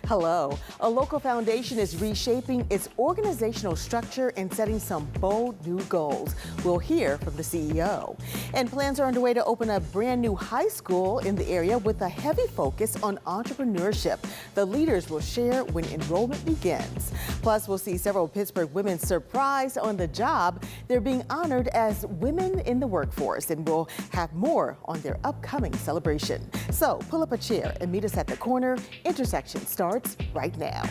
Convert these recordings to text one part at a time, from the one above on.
Hello. A local foundation is reshaping its organizational structure and setting some bold new goals. We'll hear from the CEO. And plans are underway to open a brand new high school in the area with a heavy focus on entrepreneurship. The leaders will share when enrollment begins. Plus, we'll see several Pittsburgh women surprised on the job. They're being honored as women in the workforce, and we'll have more on their upcoming celebration. So pull up a chair and meet us at the corner. Intersection starts right now.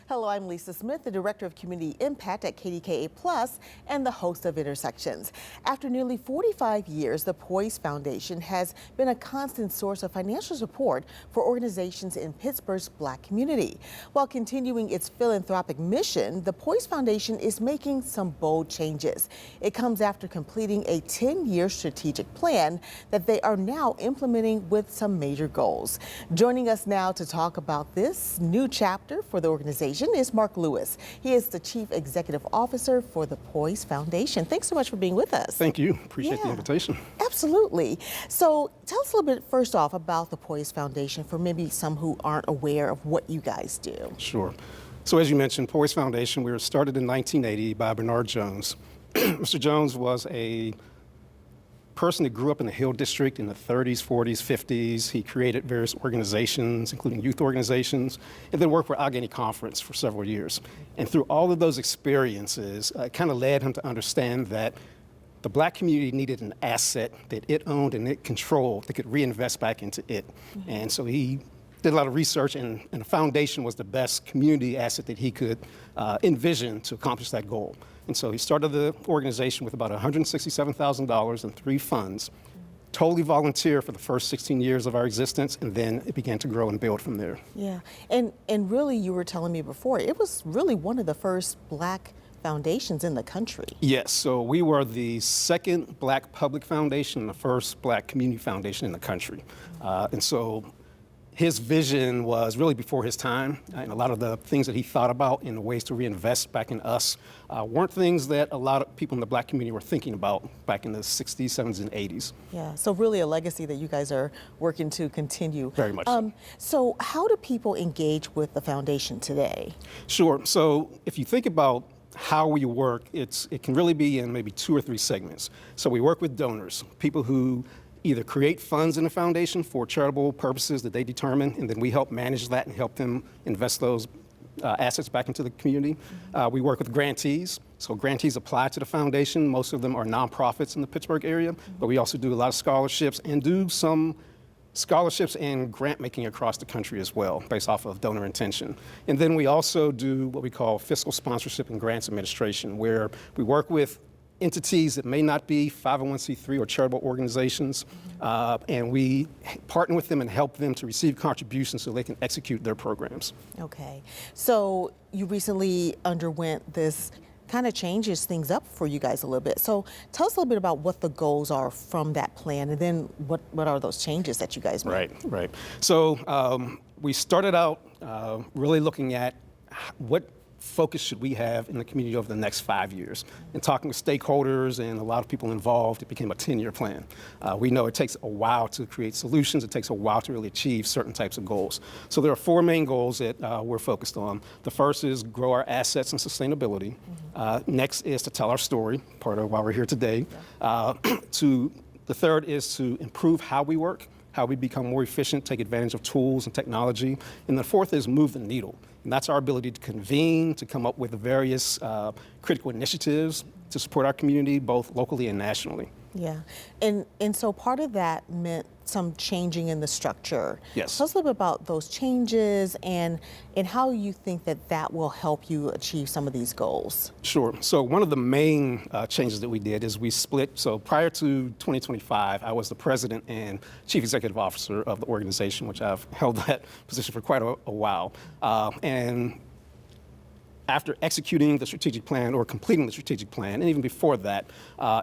Hello, I'm Lisa Smith, the Director of Community Impact at KDKA Plus and the host of Intersections. After nearly 45 years, the POISE Foundation has been a constant source of financial support for organizations in Pittsburgh's Black community. While continuing its philanthropic mission, the POISE Foundation is making some bold changes. It comes after completing a 10-year strategic plan that they are now implementing with some major goals. Joining us now to talk about this new chapter for the organization is Mark Lewis. He is the Chief Executive Officer for the POISE Foundation. Thanks so much for being with us. Thank you. Appreciate the invitation. Absolutely. So tell us a little bit first off about the POISE Foundation for maybe some who aren't aware of what you guys do. Sure. So as you mentioned, POISE Foundation, we were started in 1980 by Bernard Jones. Mr. Jones was a person that grew up in the Hill District in the 30s, 40s, 50s. He created various organizations, including youth organizations, and then worked for Allegheny Conference for several years. And through all of those experiences, it kind of led him to understand that the Black community needed an asset that it owned and it controlled that could reinvest back into it. Mm-hmm. And so he did a lot of research, and a foundation was the best community asset that he could envision to accomplish that goal. And so he started the organization with about $167,000 in 3 funds, totally volunteer for the first 16 years of our existence, and then it began to grow and build from there. Yeah, and really you were telling me before, it was really one of the first Black foundations in the country. Yes, so we were the second Black public foundation and the first Black community foundation in the country. And so his vision was really before his time, and a lot of the things that he thought about in the ways to reinvest back in us weren't things that a lot of people in the Black community were thinking about back in the 60s, 70s, and 80s. Yeah, so really a legacy that you guys are working to continue. Very much. So how do people engage with the foundation today? Sure, so if you think about how we work, it can really be in maybe 2 or 3 segments. So we work with donors, people who either create funds in the foundation for charitable purposes that they determine, and then we help manage that and help them invest those assets back into the community. We work with grantees. So grantees apply to the foundation. Most of them are nonprofits in the Pittsburgh area, but we also do a lot of scholarships and do some scholarships and grant making across the country as well, based off of donor intention. And then we also do what we call fiscal sponsorship and grants administration, where we work with entities that may not be 501c3 or charitable organizations, and we partner with them and help them to receive contributions so they can execute their programs. Okay, so you recently underwent this kind of changes things up for you guys a little bit. So tell us a little bit about what the goals are from that plan, and then what are those changes that you guys made? Right. So we started out really looking at what focus should we have in the community over the next 5 years. And talking with stakeholders and a lot of people involved, it became a 10-year plan. We know it takes a while to create solutions. It takes a while to really achieve certain types of goals. So there are 4 main goals that we're focused on. The first is grow our assets and sustainability. Next is to tell our story, part of why we're here today. The third is to improve how we work, how we become more efficient, take advantage of tools and technology. And the fourth is move the needle. And that's our ability to convene, to come up with various critical initiatives to support our community, both locally and nationally. Yeah, and so part of that meant some changing in the structure. Yes. Tell us a little bit about those changes and how you think that will help you achieve some of these goals. Sure. So one of the main changes that we did is we split. So prior to 2025, I was the president and chief executive officer of the organization, which I've held that position for quite a while. And after executing the strategic plan or completing the strategic plan, and even before that,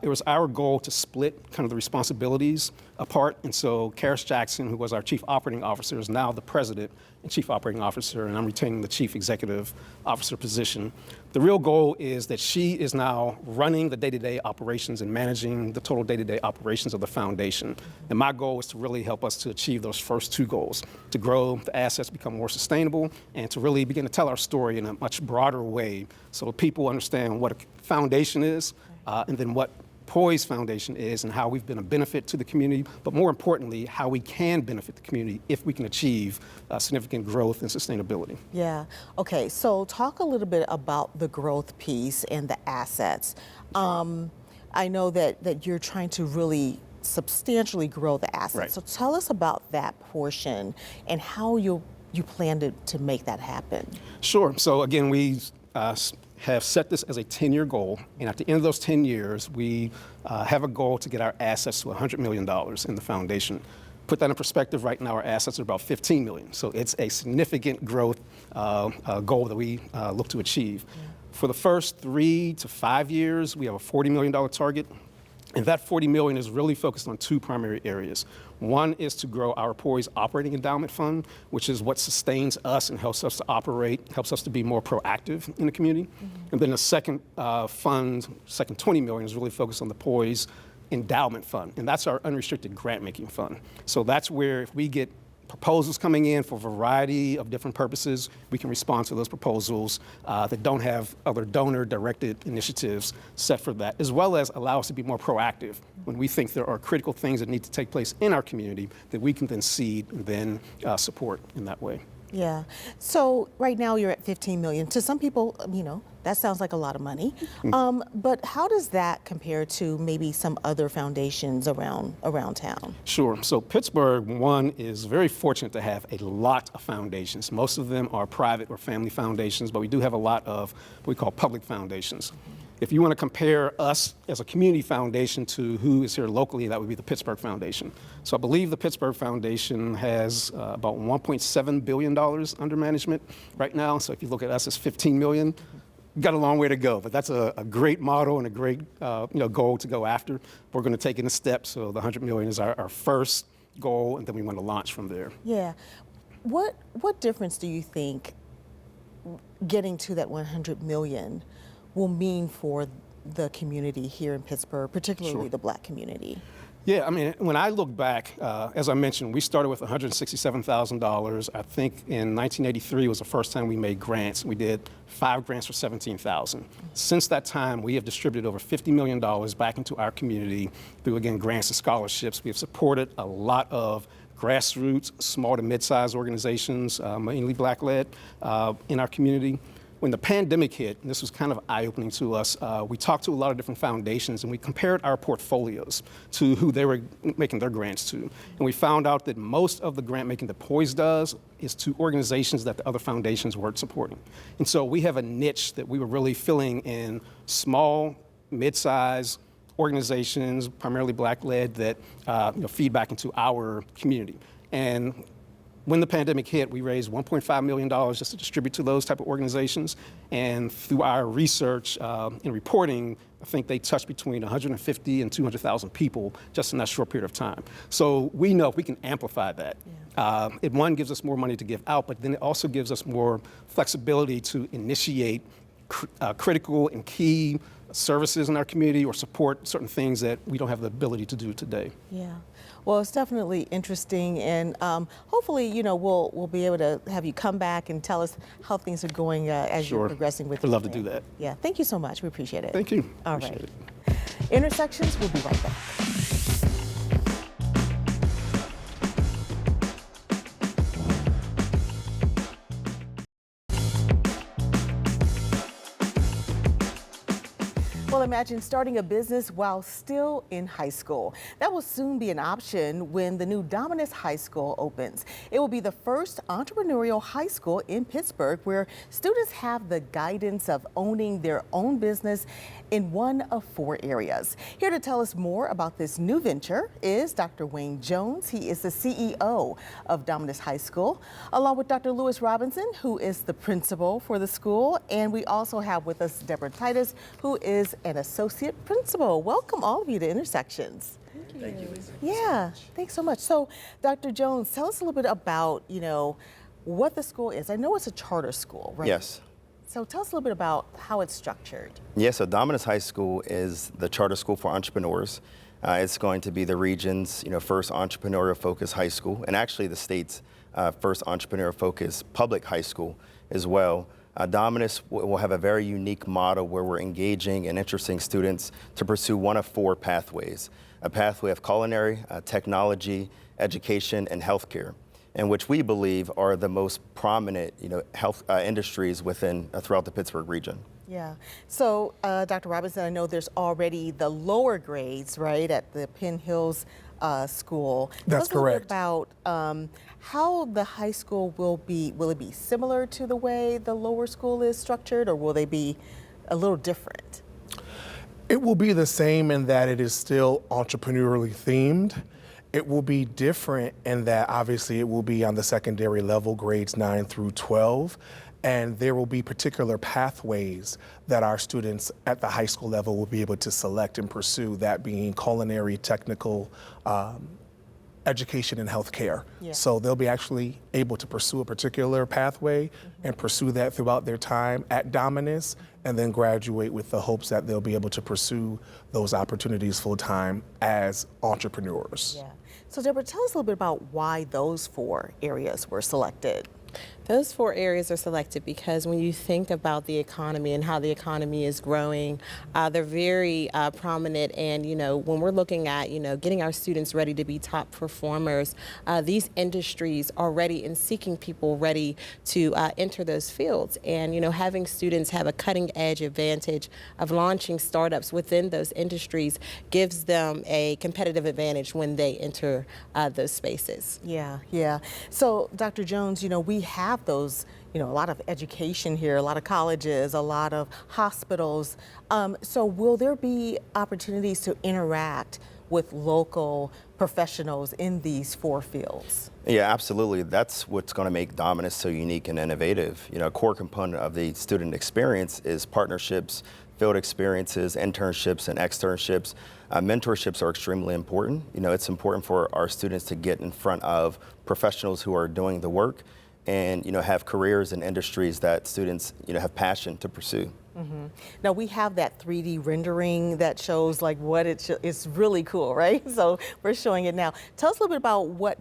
it was our goal to split kind of the responsibilities apart. And so Karis Jackson, who was our chief operating officer, is now the president and chief operating officer, and I'm retaining the chief executive officer position. The real goal is that she is now running the day-to-day operations and managing the total day-to-day operations of the foundation. And my goal is to really help us to achieve those first two goals, to grow the assets, become more sustainable, and to really begin to tell our story in a much broader way so people understand what a foundation is and then what POISE Foundation is and how we've been a benefit to the community, but more importantly, how we can benefit the community if we can achieve significant growth and sustainability. Yeah. Okay. So talk a little bit about the growth piece and the assets. I know that you're trying to really substantially grow the assets. Right. So tell us about that portion and how you plan to make that happen. Sure. So again, we have set this as a 10-year goal, and at the end of those 10 years, we have a goal to get our assets to $100 million in the foundation. Put that in perspective, right now our assets are about 15 million, so it's a significant growth goal that we look to achieve. Yeah. For the first 3 to 5 years, we have a $40 million target, and that $40 million is really focused on two primary areas. One is to grow our POISE operating endowment fund, which is what sustains us and helps us to operate, helps us to be more proactive in the community. Mm-hmm. And then the second second 20 million is really focused on the POISE endowment fund, and that's our unrestricted grant-making fund. So that's where if we get proposals coming in for a variety of different purposes, we can respond to those proposals that don't have other donor-directed initiatives set for that, as well as allow us to be more proactive when we think there are critical things that need to take place in our community that we can then seed and then support in that way. Yeah. So right now you're at 15 million. To some people, that sounds like a lot of money. But how does that compare to maybe some other foundations around town? Sure. So Pittsburgh, one, is very fortunate to have a lot of foundations. Most of them are private or family foundations, but we do have a lot of what we call public foundations. If you want to compare us as a community foundation to who is here locally, that would be the Pittsburgh Foundation. So I believe the Pittsburgh Foundation has about $1.7 billion under management right now. So if you look at us as 15 million, we've got a long way to go, but that's a great model and a great goal to go after. We're going to take it in a step. So the 100 million is our first goal, and then we want to launch from there. Yeah. What difference do you think getting to that 100 million will mean for the community here in Pittsburgh, particularly Sure. the Black community? Yeah, I mean, when I look back, as I mentioned, we started with $167,000. I think in 1983 was the first time we made grants. We did 5 grants for $17,000. Since that time, we have distributed over $50 million back into our community through, again, grants and scholarships. We have supported a lot of grassroots, small to mid-sized organizations, mainly Black-led, in our community. When the pandemic hit, and this was kind of eye-opening to us, we talked to a lot of different foundations and we compared our portfolios to who they were making their grants to. And we found out that most of the grant making that POISE does is to organizations that the other foundations weren't supporting. And so we have a niche that we were really filling in small, mid-sized organizations, primarily Black-led, that feed back into our community. And when the pandemic hit, we raised $1.5 million just to distribute to those type of organizations. And through our research and reporting, I think they touched between 150 and 200,000 people just in that short period of time. So we know if we can amplify that, it, one, gives us more money to give out, but then it also gives us more flexibility to initiate critical and key services in our community or support certain things that we don't have the ability to do today. Yeah. Well, it's definitely interesting, and hopefully, we'll be able to have you come back and tell us how things are going as Sure. you're progressing with. I'd love to do that. Yeah. Thank you so much. We appreciate it. Thank you. All Appreciate right. it. Intersections. We'll be right back. Well, imagine starting a business while still in high school. That will soon be an option when the new Dominus High School opens. It will be the first entrepreneurial high school in Pittsburgh where students have the guidance of owning their own business in one of 4 areas. Here to tell us more about this new venture is Dr. Wayne Jones. He is the CEO of Dominus High School, along with Dr. Lewis Robinson, who is the principal for the school. And we also have with us Deborah Titus, who is an associate principal. Welcome all of you to Intersections. Thank Thank you, Lisa. Yeah, thanks so much. So, Dr. Jones, tell us a little bit about, what the school is. I know it's a charter school, right? Yes. So tell us a little bit about how it's structured. Yeah, so Dominus High School is the charter school for entrepreneurs. It's going to be the region's first entrepreneurial-focused high school, and actually the state's first entrepreneurial-focused public high school as well. Dominus will have a very unique model where we're engaging and interesting students to pursue one of 4 pathways: a pathway of culinary, technology, education, and healthcare, and which we believe are the most prominent, health industries within throughout the Pittsburgh region. Yeah. So, Dr. Robinson, I know there's already the lower grades, right, at the Penn Hills school. That's correct. Tell us a little bit about how the high school will it be similar to the way the lower school is structured, or will they be a little different? It will be the same in that it is still entrepreneurially themed. It will be different in that obviously it will be on the secondary level, grades 9 through 12, and there will be particular pathways that our students at the high school level will be able to select and pursue, that being culinary, technical, education, and healthcare. Yeah. So they'll be actually able to pursue a particular pathway and pursue that throughout their time at Dominus, and then graduate with the hopes that they'll be able to pursue those opportunities full time as entrepreneurs. Yeah. So, Deborah, tell us a little bit about why those 4 areas were selected. Those 4 areas are selected because when you think about the economy and how the economy is growing, they're very prominent. And, when we're looking at, getting our students ready to be top performers, these industries are ready and seeking people ready to enter those fields. And, having students have a cutting edge advantage of launching startups within those industries gives them a competitive advantage when they enter those spaces. Yeah, yeah. So, Dr. Jones, we have those, a lot of education here, a lot of colleges, a lot of hospitals. So will there be opportunities to interact with local professionals in these 4 fields? Yeah, absolutely. That's what's going to make Dominus so unique and innovative. A core component of the student experience is partnerships, field experiences, internships, and externships. Mentorships are extremely important. It's important for our students to get in front of professionals who are doing the work and have careers in industries that students have passion to pursue. Mm-hmm. Now we have that 3D rendering that shows like what it's really cool, right? So we're showing it now. Tell us a little bit about what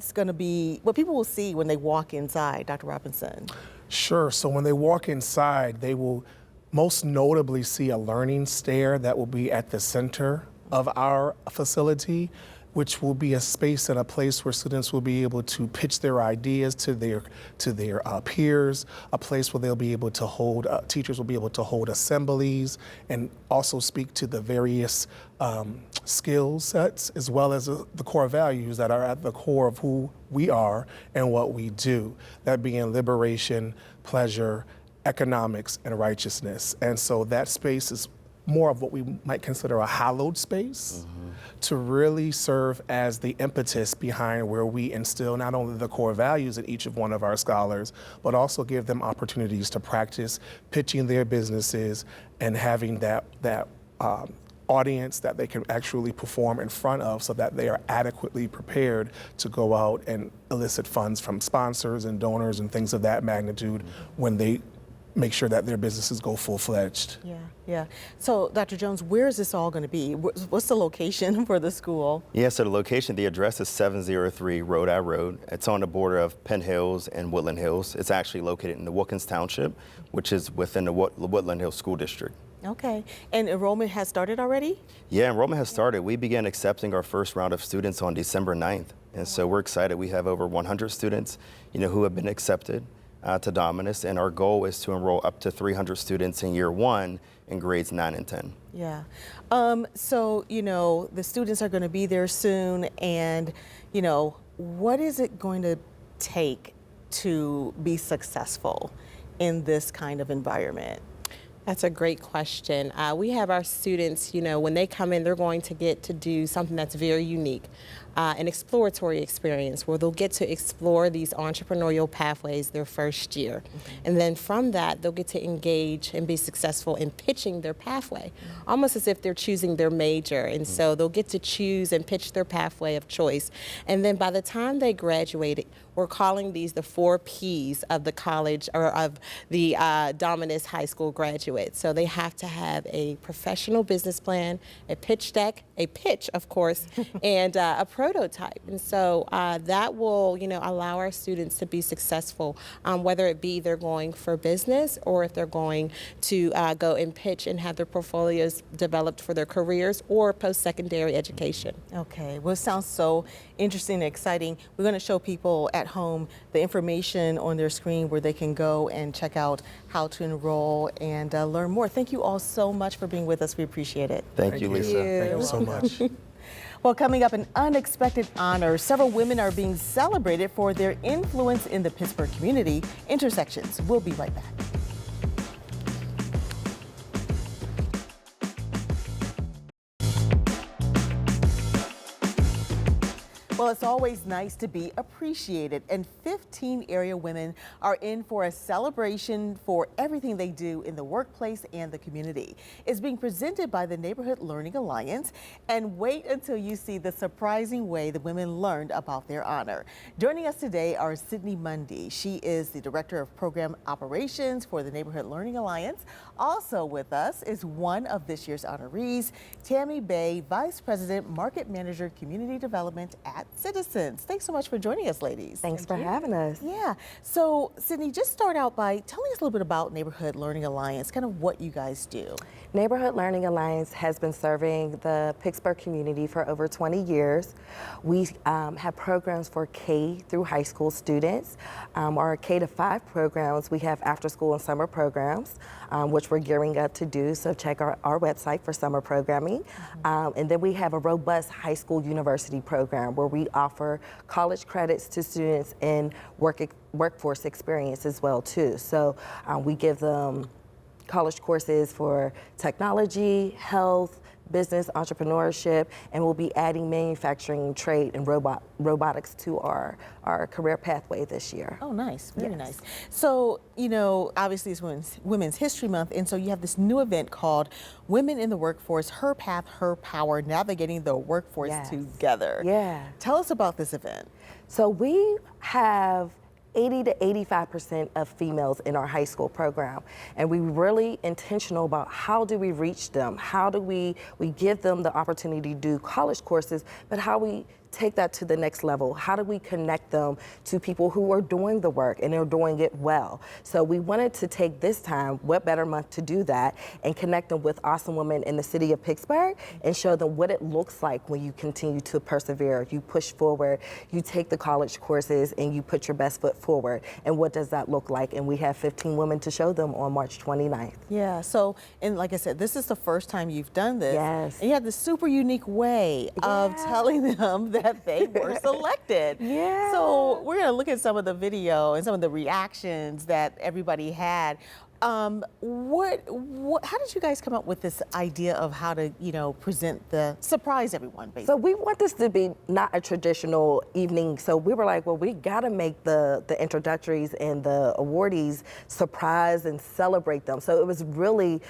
people will see when they walk inside, Dr. Robinson. Sure. So when they walk inside, they will most notably see a learning stair that will be at the center of our facility, which will be a space and a place where students will be able to pitch their ideas to their peers, a place where they'll be able to hold, teachers will be able to hold assemblies and also speak to the various skill sets as well as the core values that are at the core of who we are and what we do, that being liberation, pleasure, economics, and righteousness. And so that space is more of what we might consider a hallowed space to really serve as the impetus behind where we instill not only the core values in each of one of our scholars, but also give them opportunities to practice pitching their businesses and having that audience that they can actually perform in front of so that they are adequately prepared to go out and elicit funds from sponsors and donors and things of that magnitude when they make sure that their businesses go full-fledged. Yeah, yeah. So, Dr. Jones, where is this all going to be? What's the location for the school? Yeah, so the address is 703 Rhode Eye Road. It's on the border of Penn Hills and Woodland Hills. It's actually located in the Wilkins Township, which is within the Woodland Hills School District. Okay, and enrollment has started already? Yeah, enrollment has started. We began accepting our first round of students on December 9th. And so we're excited. We have over 100 students, who have been accepted to Dominus, and our goal is to enroll up to 300 students in year 1 in grades 9 and 10. Yeah. So, the students are going to be there soon, and, what is it going to take to be successful in this kind of environment? That's a great question. We have our students, when they come in, they're going to get to do something that's very unique. an exploratory experience where they'll get to explore these entrepreneurial pathways their first year. And then from that, they'll get to engage and be successful in pitching their pathway, almost as if they're choosing their major. And so they'll get to choose and pitch their pathway of choice. And then by the time they graduate, we're calling these the 4 Ps of the college or of the Dominus High School graduates. So they have to have a professional business plan, a pitch deck, a pitch, of course, and a prototype. And so that will, allow our students to be successful, whether it be they're going for business or if they're going to go and pitch and have their portfolios developed for their careers or post-secondary education. Okay, well, it sounds so interesting and exciting. We're going to show people at home the information on their screen where they can go and check out how to enroll and learn more. Thank you all so much for being with us. We appreciate it. Thank you, Lisa. Thank you so much. Well, coming up, an unexpected honor. Several women are being celebrated for their influence in the Pittsburgh community. Intersections. We'll be right back. Well, it's always nice to be appreciated, and 15 area women are in for a celebration for everything they do in the workplace and the community. It's being presented by the Neighborhood Learning Alliance, and wait until you see the surprising way the women learned about their honor. Joining us today are Sydney Mundy. She is the Director of Program Operations for the Neighborhood Learning Alliance. Also with us is one of this year's honorees, Tammy Bay, Vice President, Market Manager, Community Development at Citizens. Thanks so much for joining us, ladies. Thanks for having us. Yeah. So, Sydney, just start out by telling us a little bit about Neighborhood Learning Alliance, kind of what you guys do. Neighborhood Learning Alliance has been serving the Pittsburgh community for over 20 years. We have programs for K through high school students. Our K to 5 programs, we have after school and summer programs, which we're gearing up to do. So check our website for summer programming. And then we have a robust high school university program where we offer college credits to students in workforce experience as well too. So we give them college courses for technology, health, business, entrepreneurship, and we'll be adding manufacturing, trade, and robotics to our career pathway this year. Oh, nice. Very nice. So, obviously it's Women's History Month, and so you have this new event called Women in the Workforce, Her Path, Her Power, Navigating the Workforce Together. Yeah. Tell us about this event. So we have 80 to 85% of females in our high school program. And we're really intentional about how do we reach them? How do we give them the opportunity to do college courses, but how we take that to the next level? How do we connect them to people who are doing the work and they're doing it well? So we wanted to take this time, what better month to do that, and connect them with awesome women in the city of Pittsburgh and show them what it looks like when you continue to persevere, you push forward, you take the college courses and you put your best foot forward. And what does that look like? And we have 15 women to show them on March 29th. Yeah, so, and like I said, this is the first time you've done this. Yes. And you have this super unique way of telling them that they were selected. Yeah. So we're going to look at some of the video and some of the reactions that everybody had. How did you guys come up with this idea of how to, surprise everyone, basically? So we want this to be not a traditional evening. So we were like, well, we got to make the introductories and the awardees surprise and celebrate them. So it was really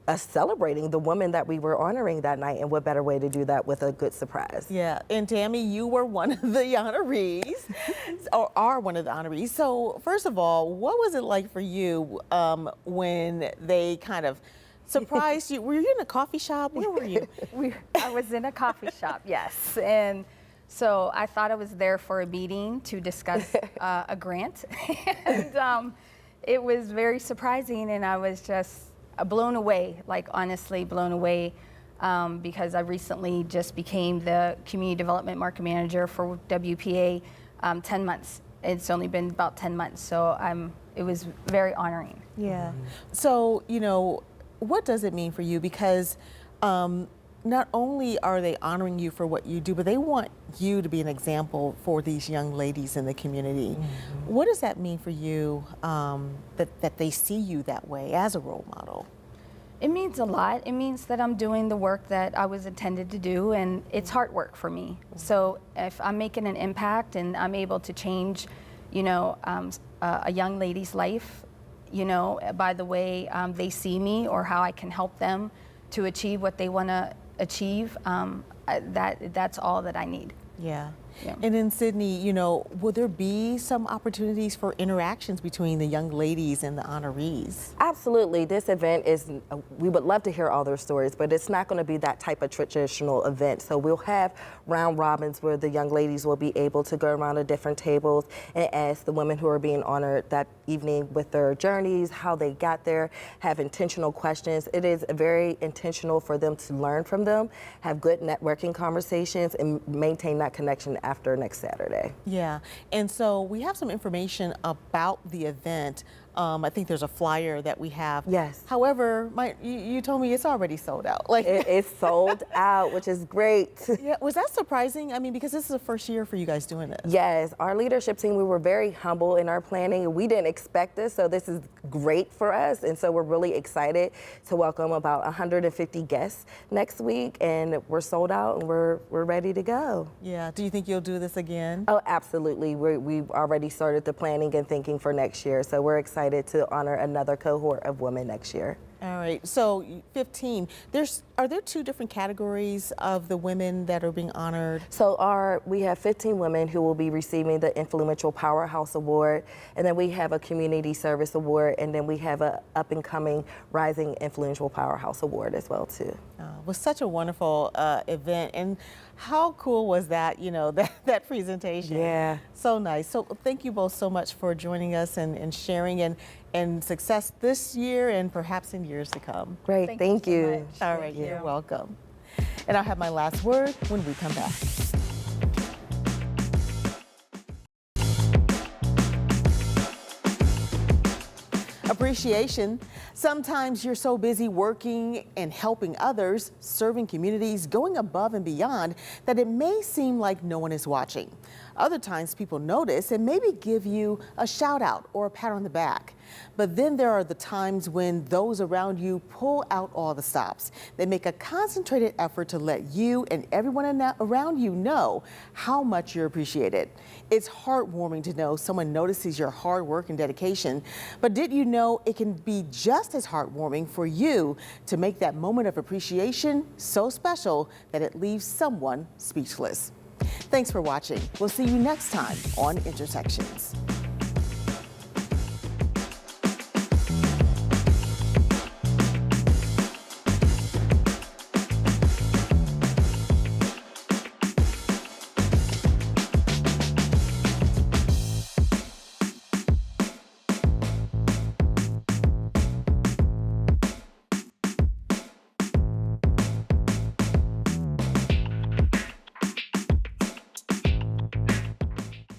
us celebrating the women that we were honoring that night, and what better way to do that with a good surprise. Yeah, and Tammy, you were one of the honorees, or are one of the honorees. So first of all, what was it like for you when they kind of surprised you? Were you in a coffee shop? Where were you? I was in a coffee shop, yes. And so I thought I was there for a meeting to discuss a grant. And it was very surprising, and I was just blown away, like honestly blown away, because I recently just became the Community Development Market Manager for WPA 10 months. It's only been about 10 months, so it was very honoring. Yeah. So, what does it mean for you? Because not only are they honoring you for what you do, but they want you to be an example for these young ladies in the community. Mm-hmm. What does that mean for you, that they see you that way as a role model? It means a lot. It means that I'm doing the work that I was intended to do, and it's hard work for me. So if I'm making an impact and I'm able to change, you know, a young lady's life, you know, by the way they see me or how I can help them to achieve what they want to achieve, that's all that I need. Yeah. Yeah. And in Sydney, you know, will there be some opportunities for interactions between the young ladies and the honorees? Absolutely. This event is, we would love to hear all their stories, but it's not going to be that type of traditional event. So we'll have round robins where the young ladies will be able to go around the different tables and ask the women who are being honored that evening with their journeys, how they got there, have intentional questions. It is very intentional for them to learn from them, have good networking conversations, and maintain that connection after next Saturday. Yeah, and so we have some information about the event. I think there's a flyer that we have. Yes. However, you told me it's already sold out. Like It's sold out, which is great. Yeah, was that surprising? I mean, because this is the first year for you guys doing this. Yes, our leadership team, we were very humble in our planning. We didn't expect this, so this is great for us. And so we're really excited to welcome about 150 guests next week, and we're sold out and we're ready to go. Yeah, do you think you'll do this again? Oh, absolutely. We've already started the planning and thinking for next year, so we're excited to honor another cohort of women next year. All right, so 15. Are there two different categories of the women that are being honored? So we have 15 women who will be receiving the Influential Powerhouse Award, and then we have a Community Service Award, and then we have a up-and-coming Rising Influential Powerhouse Award as well too. It was such a wonderful event, and how cool was that, you know, that presentation? Yeah. So nice. So thank you both so much for joining us and sharing and success this year and perhaps in years to come. Great, thank you. So much. All right, you're welcome. And I'll have my last word when we come back. Appreciation. Sometimes you're so busy working and helping others, serving communities, going above and beyond, that it may seem like no one is watching. Other times people notice and maybe give you a shout out or a pat on the back. But then there are the times when those around you pull out all the stops. They make a concentrated effort to let you and everyone around you know how much you're appreciated. It's heartwarming to know someone notices your hard work and dedication. But did you know it can be just as heartwarming for you to make that moment of appreciation so special that it leaves someone speechless? Thanks for watching. We'll see you next time on Intersections.